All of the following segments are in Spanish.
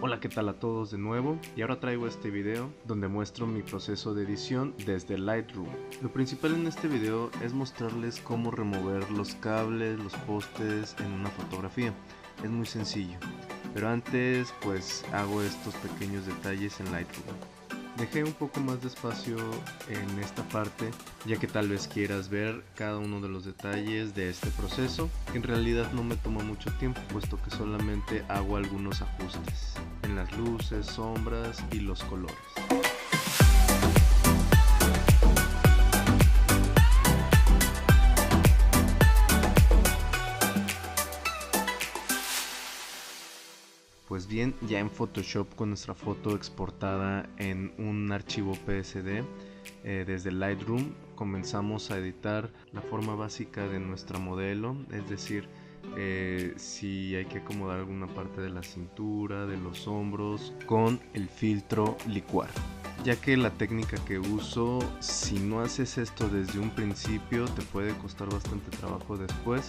Hola, ¿qué tal a todos de nuevo? Y ahora traigo este video donde muestro mi proceso de edición desde Lightroom. Lo principal en este video es mostrarles cómo remover los cables, los postes en una fotografía. Es muy sencillo, pero antes pues hago estos pequeños detalles en Lightroom. Dejé un poco más de espacio en esta parte, ya que tal vez quieras ver cada uno de los detalles de este proceso, que en realidad no me toma mucho tiempo, puesto que solamente hago algunos ajustes en las luces, sombras y los colores. Pues bien, ya en Photoshop con nuestra foto exportada en un archivo PSD desde Lightroom comenzamos a editar la forma básica de nuestra modelo, es decir, si hay que acomodar alguna parte de la cintura, de los hombros con el filtro licuar. Ya que la técnica que uso, si no haces esto desde un principio, te puede costar bastante trabajo después,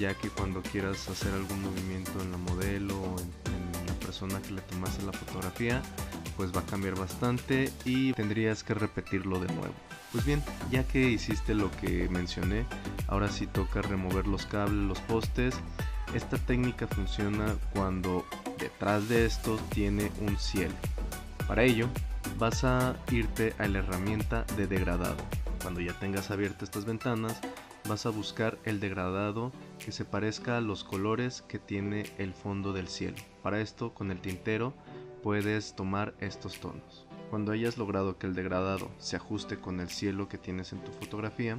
ya que cuando quieras hacer algún movimiento en la modelo o en la persona que le tomaste la fotografía, pues va a cambiar bastante y tendrías que repetirlo de nuevo. Pues bien, ya que hiciste lo que mencioné, ahora sí toca remover los cables, los postes. Esta técnica funciona cuando detrás de esto tiene un cielo. Para ello, vas a irte a la herramienta de degradado. Cuando ya tengas abiertas estas ventanas, vas a buscar el degradado que se parezca a los colores que tiene el fondo del cielo. Para esto, con el tintero puedes tomar estos tonos. Cuando hayas logrado que el degradado se ajuste con el cielo que tienes en tu fotografía,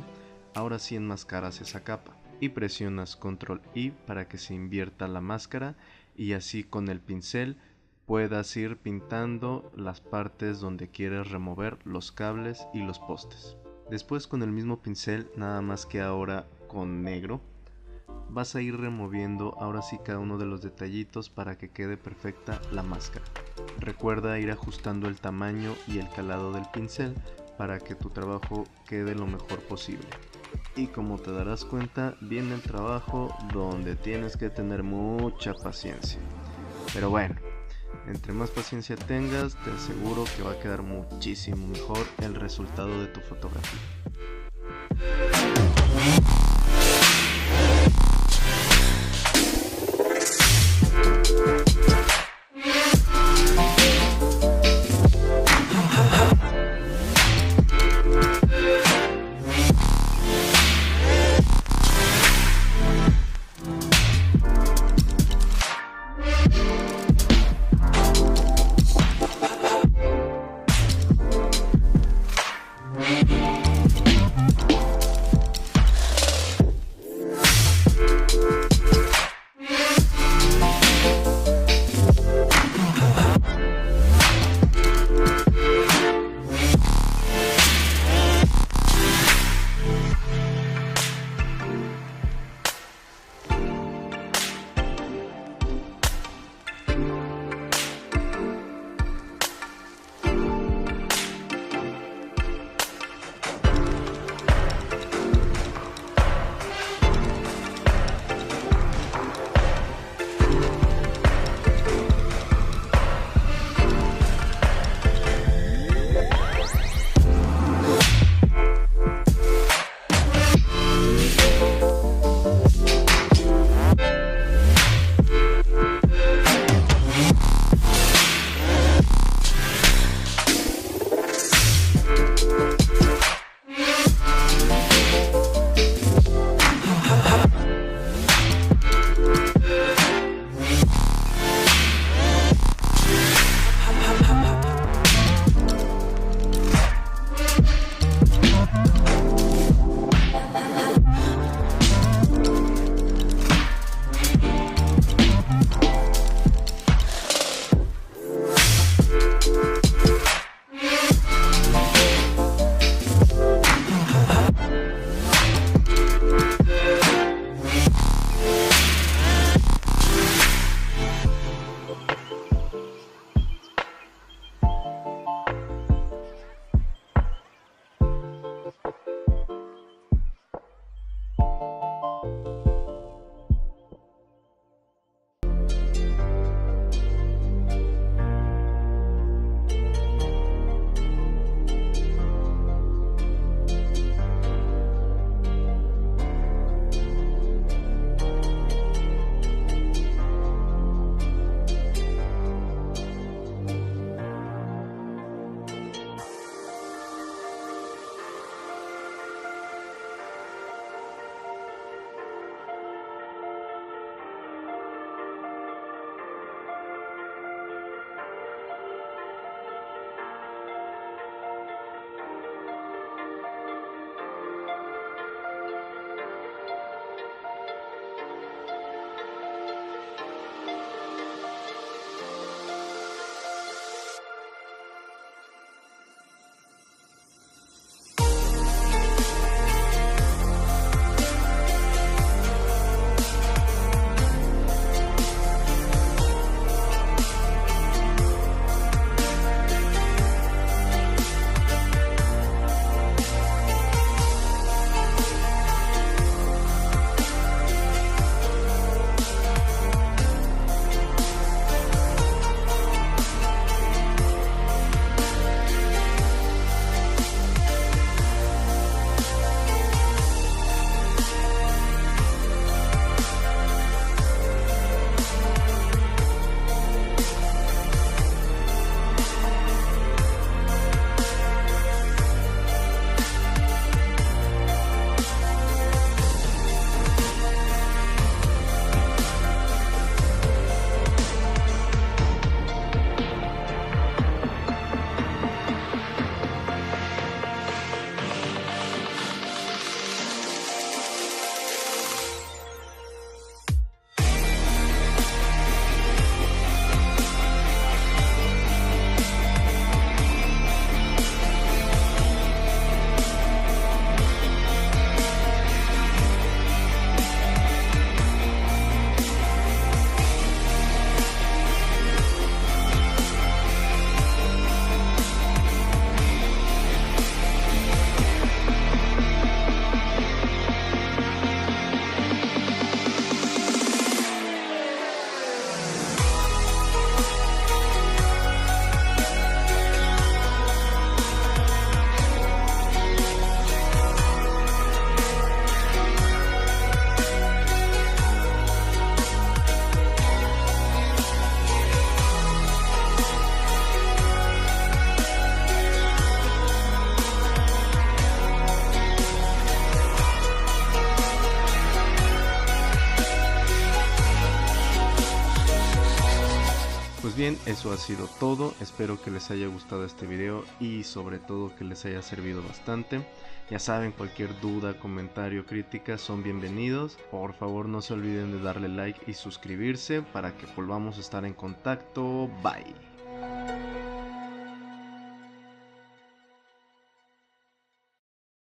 ahora sí enmascaras esa capa y presionas Control I para que se invierta la máscara y así con el pincel puedas ir pintando las partes donde quieres remover los cables y los postes. Después con el mismo pincel, nada más que ahora con negro, vas a ir removiendo ahora sí cada uno de los detallitos para que quede perfecta la máscara. Recuerda ir ajustando el tamaño y el calado del pincel para que tu trabajo quede lo mejor posible. Y como te darás cuenta, viene el trabajo donde tienes que tener mucha paciencia. Pero bueno, entre más paciencia tengas, te aseguro que va a quedar muchísimo mejor el resultado de tu fotografía. bien, eso ha sido todo. Espero que les haya gustado este video y sobre todo que les haya servido bastante. Ya saben, cualquier duda, comentario, crítica son bienvenidos. Por favor, no se olviden de darle like y suscribirse para que volvamos a estar en contacto. Bye.